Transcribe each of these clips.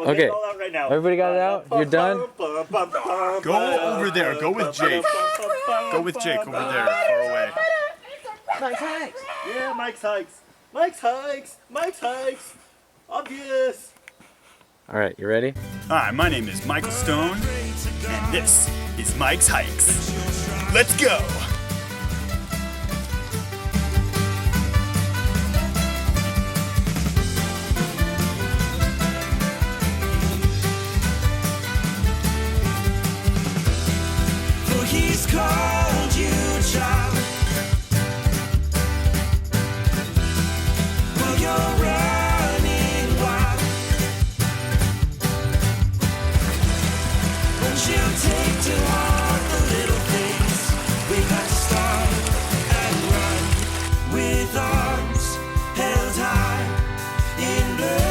We'll Okay. get it all out right now. Everybody got it out? You're done? Go over there. Go with Jake. Go with Jake over there, far away. Mike's hikes. Yeah, Mike's hikes. Mike's hikes. Mike's hikes. Obvious. All right, you ready? Hi, my name is Michael Stone, and this is Mike's Hikes. Let's go! For he's called you child. Well, you're running wild. Won't you take to heart the little things we got to start and run with arms held high in love.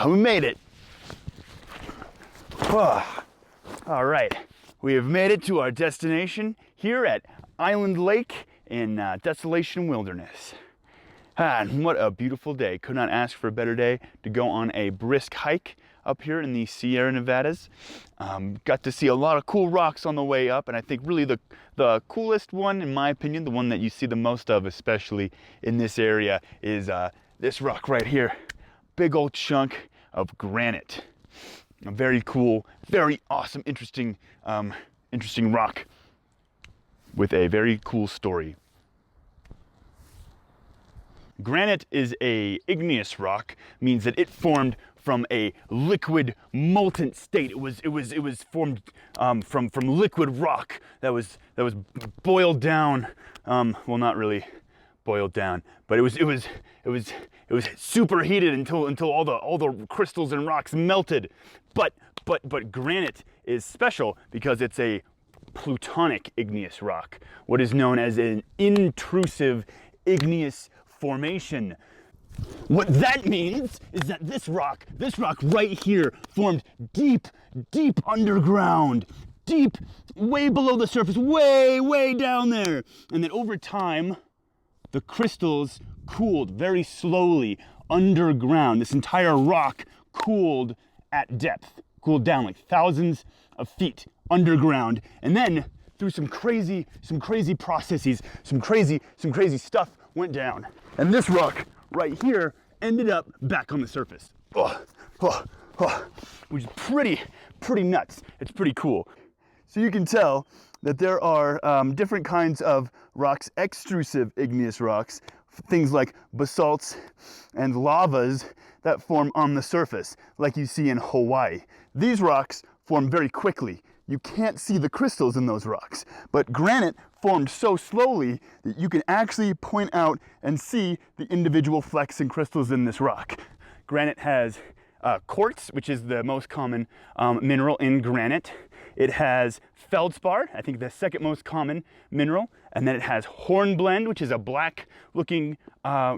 We made it. All right, we have made it to our destination here at Island Lake in Desolation Wilderness. And what a beautiful day. Could not ask for a better day to go on a brisk hike up here in the Sierra Nevadas. Got to see a lot of cool rocks on the way up, and I think really the coolest one, in my opinion, the one that you see the most of, especially in this area, is this rock right here. Big old chunk of granite. A very cool, very awesome, interesting rock with a very cool story. Granite is a igneous rock, means that it formed from a liquid molten state. It was formed from liquid rock that was boiled down. Well, not really boiled down, but it was superheated until all the crystals and rocks melted. But granite is special because it's a Plutonic igneous rock, what is known as an intrusive igneous formation. What that means is that this rock right here formed deep underground, deep, way below the surface, way down there. And that over time, the crystals cooled very slowly underground. This entire rock cooled at depth, cooled down like thousands of feet underground. And then through some crazy processes, some crazy stuff went down. And this rock right here ended up back on the surface. Which is pretty nuts. It's pretty cool. So you can tell that there are different kinds of rocks, extrusive igneous rocks, things like basalts and lavas that form on the surface, like you see in Hawaii. These rocks form very quickly. You can't see the crystals in those rocks, but granite formed so slowly that you can actually point out and see the individual flecks and crystals in this rock. Granite has quartz, which is the most common mineral in granite. It has feldspar, I think the second most common mineral, and then it has hornblende, which is a black looking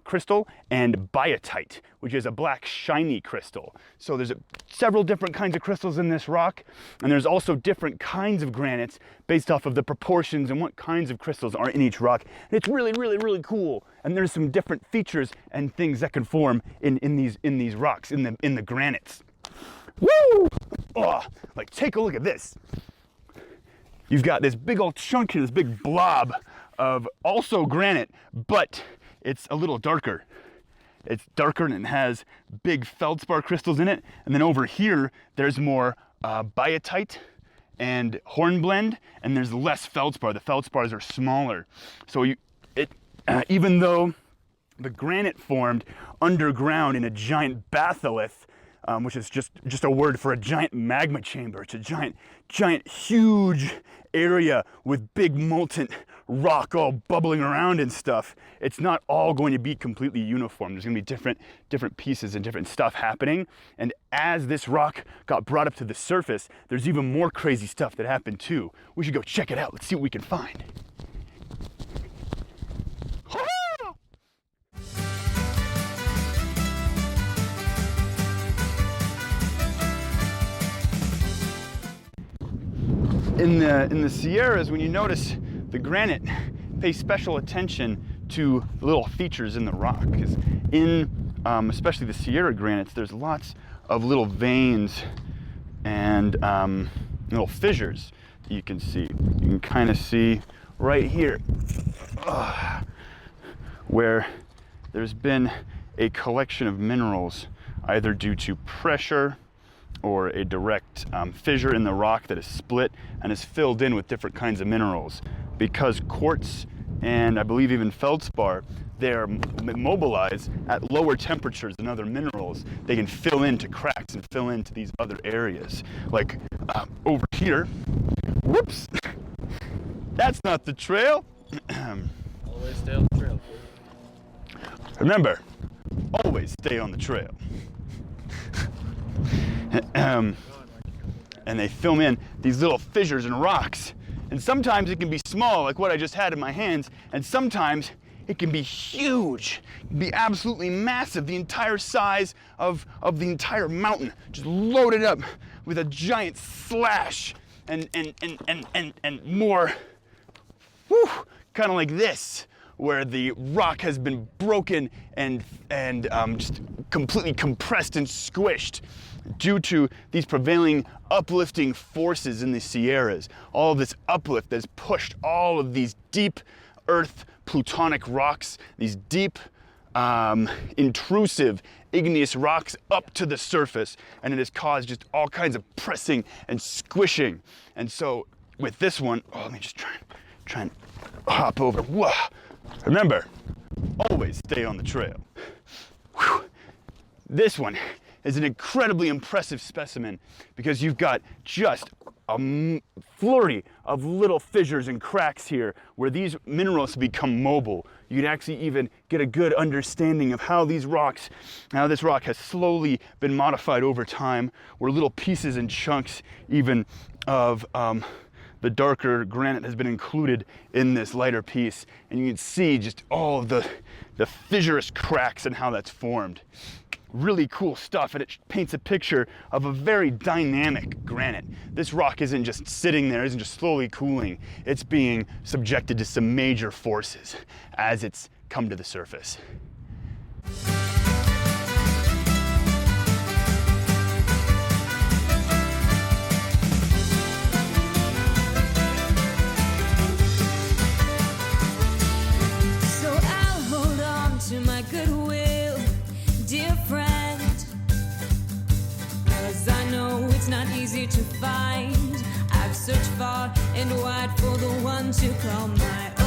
crystal, and biotite, which is a black shiny crystal. So there's several different kinds of crystals in this rock, and there's also different kinds of granites based off of the proportions and what kinds of crystals are in each rock. And it's really cool. And there's some different features and things that can form in these rocks, in the granites. Woo! Oh, like take a look at this. You've got this big old chunk here, this big blob of also granite, but it's a little darker. It's darker and it has big feldspar crystals in it. And then over here, there's more biotite and hornblende, and there's less feldspar. The feldspars are smaller. So even though the granite formed underground in a giant batholith, which is just a word for a giant magma chamber. It's a giant, huge area with big molten rock all bubbling around and stuff. It's not all going to be completely uniform. There's going to be different pieces and different stuff happening. And as this rock got brought up to the surface, there's even more crazy stuff that happened too. We should go check it out. Let's see what we can find. In the Sierras, when you notice the granite, pay special attention to the little features in the rock. Because in especially the Sierra granites, there's lots of little veins and little fissures that you can see. You can kind of see right here where there's been a collection of minerals, either due to pressure or a direct fissure in the rock that is split and is filled in with different kinds of minerals. Because quartz and I believe even feldspar, they're mobilized at lower temperatures than other minerals. They can fill into cracks and fill into these other areas. Like over here, whoops, that's not the trail. Always stay on the trail. Remember, always stay on the trail. And they fill in these little fissures and rocks. And sometimes it can be small, like what I just had in my hands, and sometimes it can be huge, be absolutely massive, the entire size of the entire mountain, just loaded up with a giant slash and more, kind of like this, where the rock has been broken and just completely compressed and squished due to these prevailing uplifting forces in the Sierras. All of this uplift has pushed all of these deep earth plutonic rocks, these deep intrusive igneous rocks up to the surface, and it has caused just all kinds of pressing and squishing. And so with this one, let me just try and hop over. Whoa. Remember, always stay on the trail. Whew. This one is an incredibly impressive specimen because you've got just a flurry of little fissures and cracks here where these minerals become mobile. You can actually even get a good understanding of how this rock has slowly been modified over time, where little pieces and chunks even of the darker granite has been included in this lighter piece, and you can see just all of the fissurous cracks and how that's formed. Really cool stuff, and it paints a picture of a very dynamic granite. This rock isn't just sitting there, isn't just slowly cooling. It's being subjected to some major forces as it's come to the surface. So I'll hold on to my goodwill, dear friend, 'cause I know it's not easy to find. I've searched far and wide for the one to call my own.